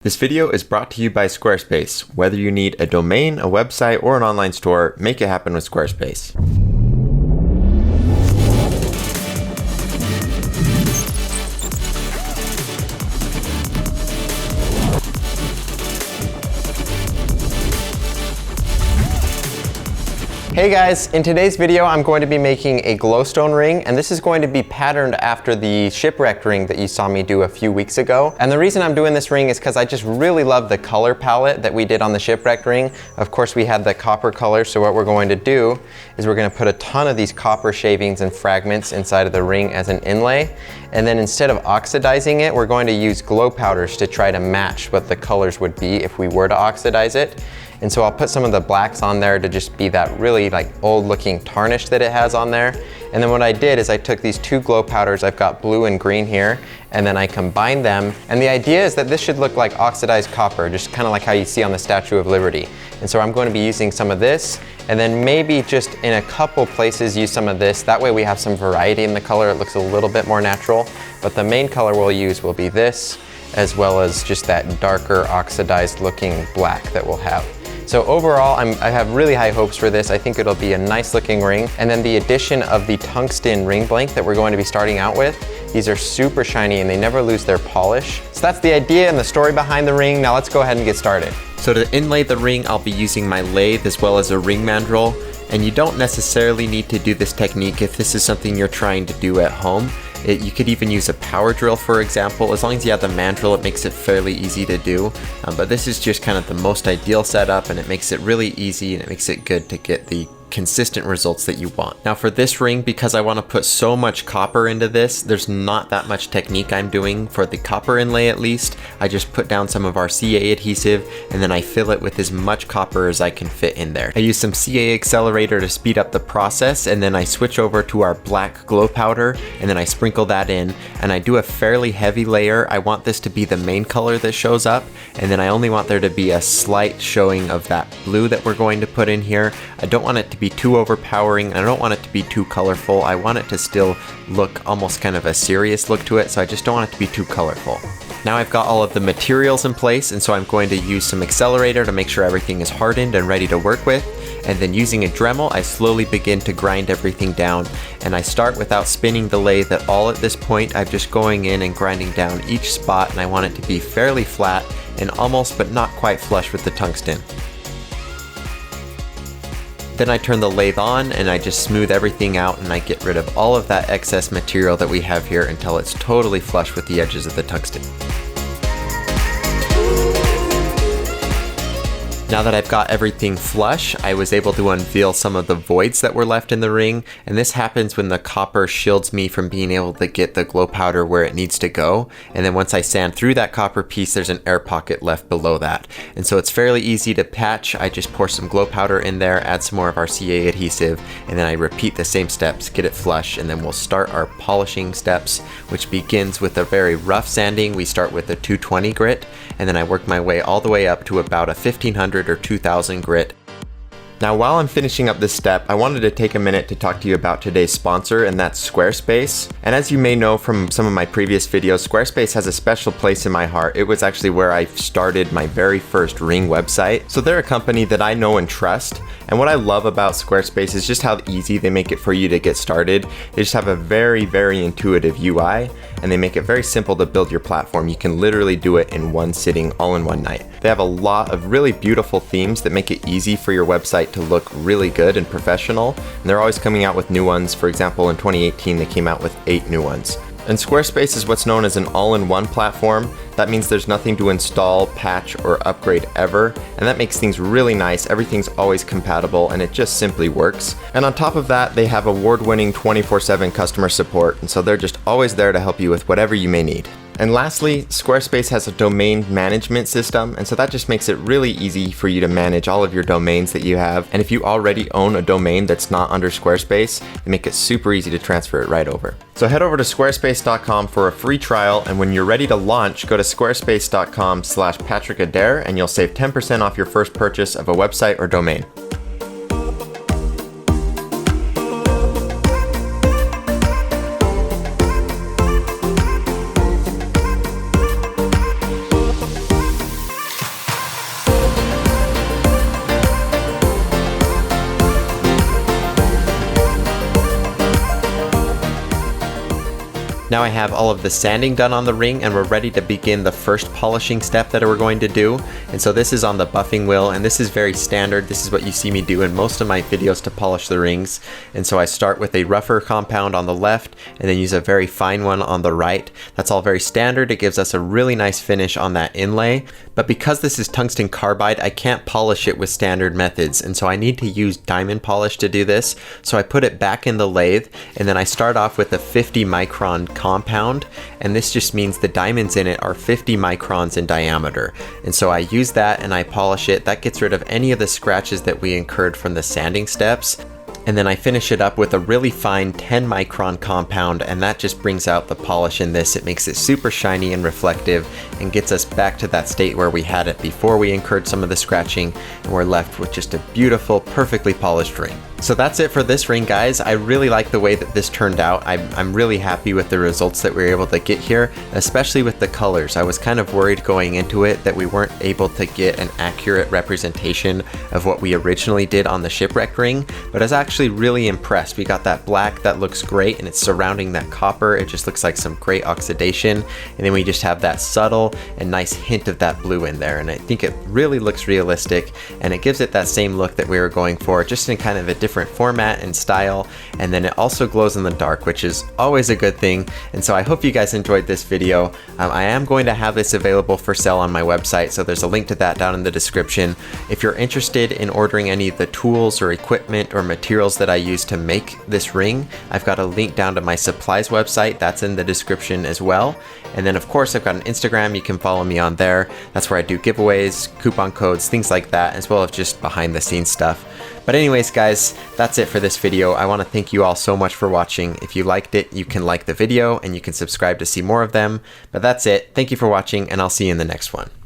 This video is brought to you by Squarespace. Whether you need a domain, a website, or an online store, make it happen with Squarespace. Hey guys, in today's video I'm going to be making a glowstone ring, and this is going to be patterned after the shipwrecked ring that you saw me do a few weeks ago. And the reason I'm doing this ring is because I just really love the color palette that we did on the shipwrecked ring. Of course we had the copper color, so what we're going to do is we're going to put a ton of these copper shavings and fragments inside of the ring as an inlay. And then instead of oxidizing it, we're going to use glow powders to try to match what the colors would be if we were to oxidize it. And so I'll put some of the blacks on there to just be that really like old looking tarnish that it has on there. And then what I did is I took these two glow powders, I've got blue and green here, and then I combined them. And the idea is that this should look like oxidized copper, just kind of like how you see on the Statue of Liberty. And so I'm going to be using some of this, and then maybe just in a couple places use some of this. That way we have some variety in the color, it looks a little bit more natural. But the main color we'll use will be this, as well as just that darker oxidized looking black that we'll have. So overall, I have really high hopes for this. I think it'll be a nice looking ring. And then the addition of the tungsten ring blank that we're going to be starting out with, these are super shiny and they never lose their polish. So that's the idea and the story behind the ring. Now let's go ahead and get started. So to inlay the ring, I'll be using my lathe as well as a ring mandrel. And you don't necessarily need to do this technique if this is something you're trying to do at home. You could even use a power drill, for example. As long as you have the mandrel, it makes it fairly easy to do. But this is just kind of the most ideal setup, and it makes it really easy and it makes it good to get the consistent results that you want. Now for this ring, because I want to put so much copper into this, there's not that much technique I'm doing for the copper inlay at least. I just put down some of our CA adhesive and then I fill it with as much copper as I can fit in there. I use some CA accelerator to speed up the process, and then I switch over to our black glow powder and then I sprinkle that in, and I do a fairly heavy layer. I want this to be the main color that shows up, and then I only want there to be a slight showing of that blue that we're going to put in here. I don't want it to be too overpowering. I don't want it to be too colorful. I want it to still look almost kind of a serious look to it, so I just don't want it to be too colorful. Now I've got all of the materials in place, and so I'm going to use some accelerator to make sure everything is hardened and ready to work with. And then using a Dremel, I slowly begin to grind everything down. And I start without spinning the lathe at all at this point. I'm just going in and grinding down each spot, and I want it to be fairly flat and almost but not quite flush with the tungsten. Then I turn the lathe on and I just smooth everything out, and I get rid of all of that excess material that we have here until it's totally flush with the edges of the tungsten. Now that I've got everything flush, I was able to unveil some of the voids that were left in the ring, and this happens when the copper shields me from being able to get the glow powder where it needs to go. And then once I sand through that copper piece, there's an air pocket left below that. And so it's fairly easy to patch. I just pour some glow powder in there, add some more of our CA adhesive, and then I repeat the same steps, get it flush, and then we'll start our polishing steps, which begins with a very rough sanding. We start with a 220 grit, and then I work my way all the way up to about a 1500 or 2000 grit. Now while I'm finishing up this step, I wanted to take a minute to talk to you about today's sponsor, and that's Squarespace. And as you may know from some of my previous videos, Squarespace has a special place in my heart. It was actually where I started my very first ring website. So they're a company that I know and trust. And what I love about Squarespace is just how easy they make it for you to get started. They just have a very, very intuitive UI, and they make it very simple to build your platform. You can literally do it in one sitting, all in one night. They have a lot of really beautiful themes that make it easy for your website to look really good and professional. And they're always coming out with new ones. For example, in 2018, they came out with 8 new ones. And Squarespace is what's known as an all-in-one platform. That means there's nothing to install, patch, or upgrade ever, and that makes things really nice. Everything's always compatible, and it just simply works. And on top of that, they have award-winning 24/7 customer support, and so they're just always there to help you with whatever you may need. And lastly, Squarespace has a domain management system, and so that just makes it really easy for you to manage all of your domains that you have. And if you already own a domain that's not under Squarespace, they make it super easy to transfer it right over. So head over to squarespace.com for a free trial, and when you're ready to launch, go to squarespace.com/PatrickAdair, and you'll save 10% off your first purchase of a website or domain. Now I have all of the sanding done on the ring, and we're ready to begin the first polishing step that we're going to do. And so this is on the buffing wheel, and this is very standard. This is what you see me do in most of my videos to polish the rings. And so I start with a rougher compound on the left and then use a very fine one on the right. That's all very standard. It gives us a really nice finish on that inlay. But because this is tungsten carbide, I can't polish it with standard methods, and so I need to use diamond polish to do this. So I put it back in the lathe, and then I start off with a 50 micron compound, and this just means the diamonds in it are 50 microns in diameter. And so I use that and I polish it. That gets rid of any of the scratches that we incurred from the sanding steps. And then I finish it up with a really fine 10 micron compound, and that just brings out the polish in this. It makes it super shiny and reflective and gets us back to that state where we had it before we incurred some of the scratching, and we're left with just a beautiful, perfectly polished ring. So that's it for this ring, guys. I really like the way that this turned out. I'm really happy with the results that we were able to get here, especially with the colors. I was kind of worried going into it that we weren't able to get an accurate representation of what we originally did on the shipwreck ring, but I was actually really impressed. We got that black that looks great, and it's surrounding that copper. It just looks like some great oxidation, and then we just have that subtle and nice hint of that blue in there, and I think it really looks realistic, and it gives it that same look that we were going for, just in kind of a different format and style. And then it also glows in the dark, which is always a good thing. And so I hope you guys enjoyed this video. I am going to have this available for sale on my website, so there's a link to that down in the description. If you're interested in ordering any of the tools or equipment or materials that I use to make this ring, I've got a link down to my supplies website. That's in the description as well. And then of course I've got an Instagram. You can follow me on there. That's where I do giveaways, coupon codes, things like that, as well as just behind the scenes stuff. But anyways, guys, that's it for this video. I want to thank you all so much for watching. If you liked it, you can like the video and you can subscribe to see more of them. But that's it. Thank you for watching, and I'll see you in the next one.